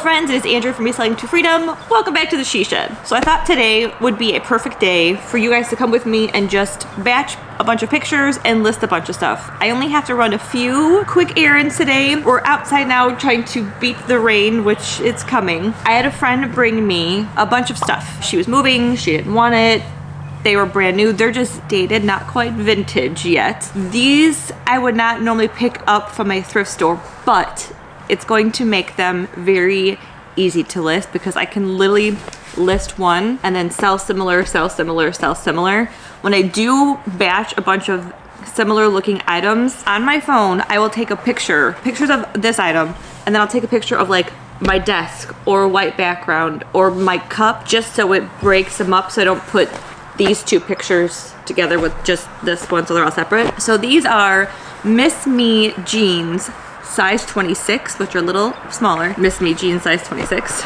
friends, it is Andrew from Reselling to Freedom. Welcome back to the She Shed. So I thought today would be a perfect day for you guys to come with me and just batch a bunch of pictures and list a bunch of stuff. I only have to run a few quick errands today. We're outside now trying to beat the rain, which it's coming. I had a friend bring me a bunch of stuff. She was moving, she didn't want it. They were brand new. They're just dated, not quite vintage yet. These I would not normally pick up from a thrift store, but it's going to make them very easy to list because I can literally list one and then sell similar, sell similar, sell similar. When I do batch a bunch of similar looking items on my phone, I will take pictures of this item, and then I'll take a picture of like my desk or a white background or my cup, just so it breaks them up so I don't put these two pictures together with just this one so they're all separate. So these are Miss Me jeans size 26, which are a little smaller. Miss Me jeans size 26.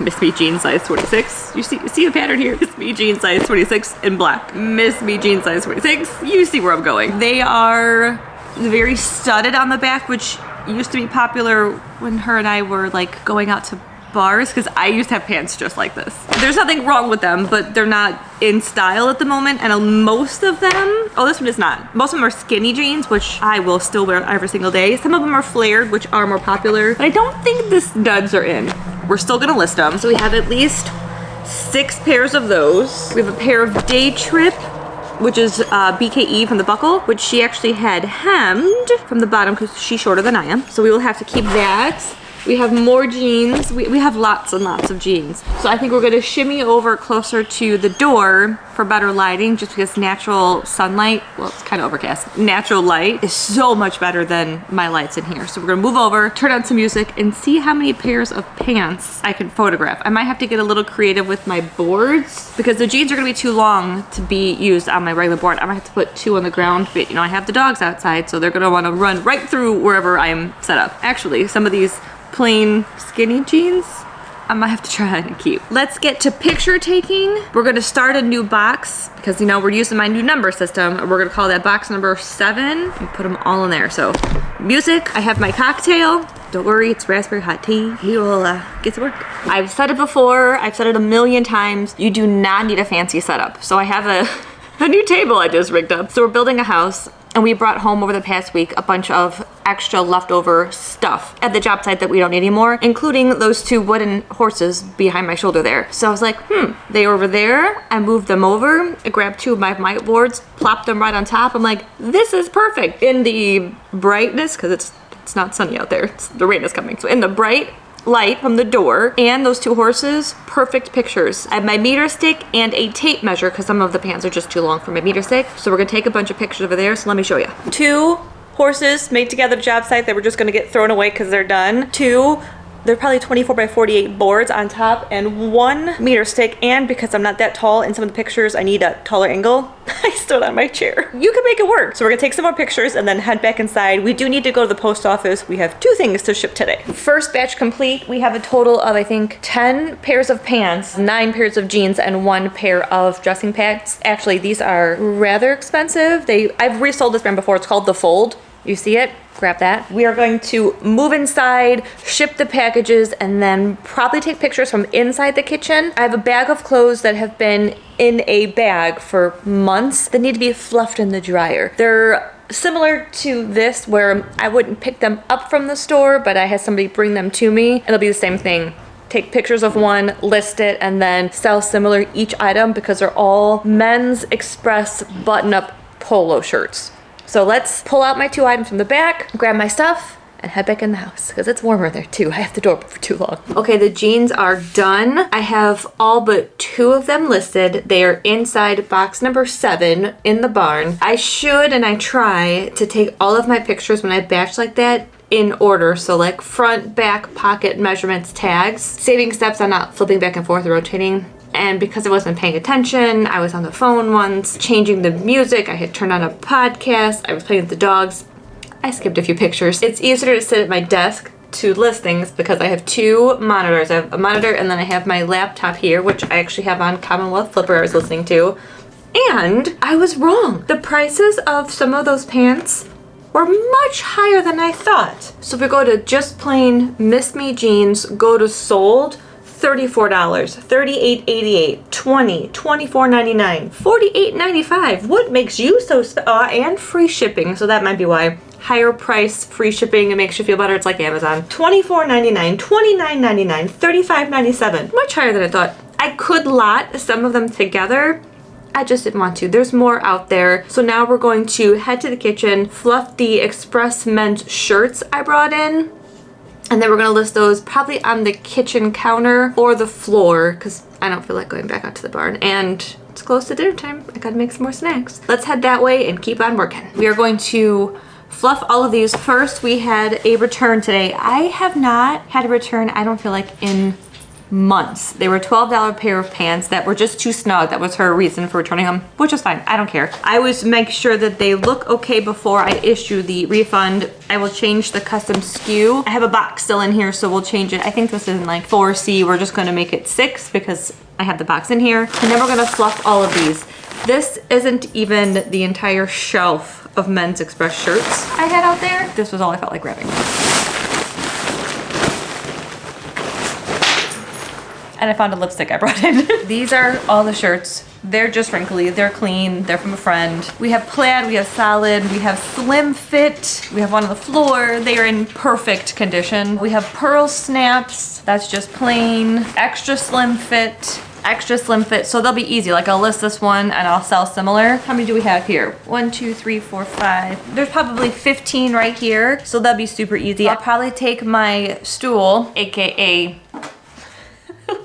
Miss Me jeans size 26. You see a pattern here? Miss Me jeans size 26 in black. Miss Me jeans size 26. You see where I'm going. They are very studded on the back, which used to be popular when her and I were like going out to bars, because I used to have pants just like this. There's nothing wrong with them, but they're not in style at the moment, and most of them, oh, this one is not. Most of them are skinny jeans, which I will still wear every single day. Some of them are flared, which are more popular, but I don't think the studs are in. We're still gonna list them. So we have at least 6 pairs of those. We have a pair of Day Trip, which is BKE from the buckle, which she actually had hemmed from the bottom because she's shorter than I am. So we will have to keep that. We have more jeans. We have lots and lots of jeans. So I think we're gonna shimmy over closer to the door for better lighting, just because natural sunlight, well, it's kind of overcast, natural light is so much better than my lights in here. So we're gonna move over, turn on some music, and see how many pairs of pants I can photograph. I might have to get a little creative with my boards because the jeans are gonna be too long to be used on my regular board. I might have to put 2 on the ground, but you know, I have the dogs outside, so they're gonna wanna run right through wherever I'm set up. Actually, some of these plain skinny jeans I might have to try and keep. Let's get to picture taking. We're gonna start a new box because you know we're using my new number system. We're gonna call that box number 7 and put them all in there. So music, I have my cocktail. Don't worry, it's raspberry hot tea. We will get to work. I've said it before, I've said it a million times. You do not need a fancy setup. So I have a new table I just rigged up. So we're building a house, and we brought home over the past week a bunch of extra leftover stuff at the job site that we don't need anymore, including those 2 wooden horses behind my shoulder there. So I was like, they were over there. I moved them over. I grabbed 2 of my whiteboards, plopped them right on top. I'm like, this is perfect. In the brightness, because it's not sunny out there. The rain is coming. So in the bright light from the door and those 2 horses, perfect pictures. I have my meter stick and a tape measure because some of the pants are just too long for my meter stick. So we're gonna take a bunch of pictures over there. So let me show you. 2 horses made together job site that we're just gonna get thrown away because they're done. 2, they're probably 24 by 48 boards on top, and 1 meter stick. And because I'm not that tall in some of the pictures, I need a taller angle. I stood on my chair. You can make it work. So we're gonna take some more pictures and then head back inside. We do need to go to the post office. We have 2 things to ship today. First batch complete. We have a total of, I think, 10 pairs of pants, 9 pairs of jeans, and 1 pair of dressing pants. Actually, these are rather expensive. I've resold this brand before. It's called The Fold. You see it? Grab that. We are going to move inside, ship the packages, and then probably take pictures from inside the kitchen. I have a bag of clothes that have been in a bag for months that need to be fluffed in the dryer. They're similar to this, where I wouldn't pick them up from the store, but I had somebody bring them to me. It'll be the same thing. Take pictures of one, list it, and then sell similar each item because they're all men's express button-up polo shirts. So let's pull out my 2 items from the back, grab my stuff, and head back in the house because it's warmer there too. I have the door open for too long. Okay, the jeans are done. I have all but 2 of them listed. They are inside box number 7 in the barn. I should, and I try to take all of my pictures when I batch like that in order. So like front, back, pocket, measurements, tags, saving steps on not flipping back and forth or rotating. And because I wasn't paying attention, I was on the phone once, changing the music. I had turned on a podcast. I was playing with the dogs. I skipped a few pictures. It's easier to sit at my desk to list things because I have 2 monitors. I have a monitor and then I have my laptop here, which I actually have on Commonwealth Flipper I was listening to. And I was wrong. The prices of some of those pants were much higher than I thought. So if we go to just plain Miss Me jeans, go to sold, $34, $38.88, $20, $24.99, $48.95. What makes you so and free shipping, so that might be why. Higher price, free shipping, it makes you feel better. It's like Amazon. $24.99, $29.99, $35.97. Much higher than I thought. I could lot some of them together. I just didn't want to. There's more out there. So now we're going to head to the kitchen, fluff the Express men's shirts I brought in, and then we're gonna list those probably on the kitchen counter or the floor because I don't feel like going back out to the barn. And it's close to dinner time. I gotta make some more snacks. Let's head that way and keep on working. We are going to fluff all of these. First, we had a return today. I have not had a return, I don't feel like, in months. They were $12 pair of pants that were just too snug. That was her reason for returning them, which is fine. I don't care. I always make sure that they look okay before I issue the refund. I will change the custom SKU. I have a box still in here, so we'll change it. I think this is in like 4C. We're just gonna make it 6 because I have the box in here. And then we're gonna fluff all of these. This isn't even the entire shelf of Men's Express shirts I had out there. This was all I felt like grabbing. And I found a lipstick I brought in. These are all the shirts. They're just wrinkly, they're clean, they're from a friend. We have plaid, we have solid, we have slim fit, we have one on the floor. They are in perfect condition. We have pearl snaps, that's just plain, extra slim fit, so they'll be easy. Like I'll list this one and I'll sell similar. How many do we have here? 1, 2, 3, 4, 5. There's probably 15 right here, so that'll be super easy. I'll probably take my stool, AKA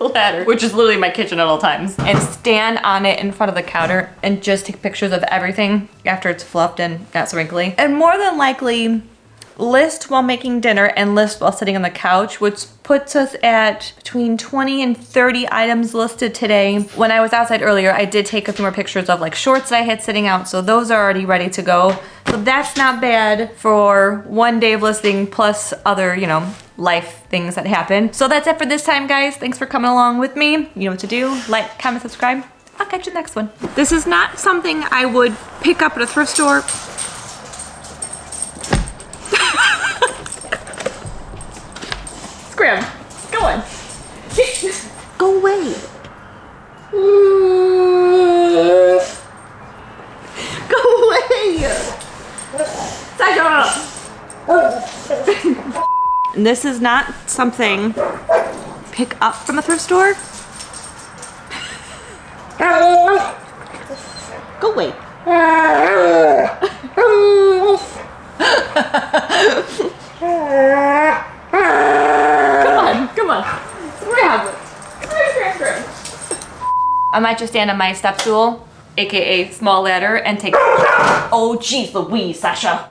ladder, which is literally my kitchen at all times, and stand on it in front of the counter and just take pictures of everything after it's fluffed and not so wrinkly. And more than likely list while making dinner and list while sitting on the couch, which puts us at between 20 and 30 items listed today. When I was outside earlier, I did take a few more pictures of like shorts that I had sitting out, so those are already ready to go. So that's not bad for one day of listing plus other, you know, life things that happen. So that's it for this time, guys. Thanks for coming along with me. You know what to do. Like, comment, subscribe. I'll catch you next one. This is not something I would pick up at a thrift store. Scram. Go on. Go away. Go away. This is not something pick up from a thrift store. Go away. Come on. Grab. I might just stand on my step stool, AKA small ladder, and take, oh geez Louise, Sasha.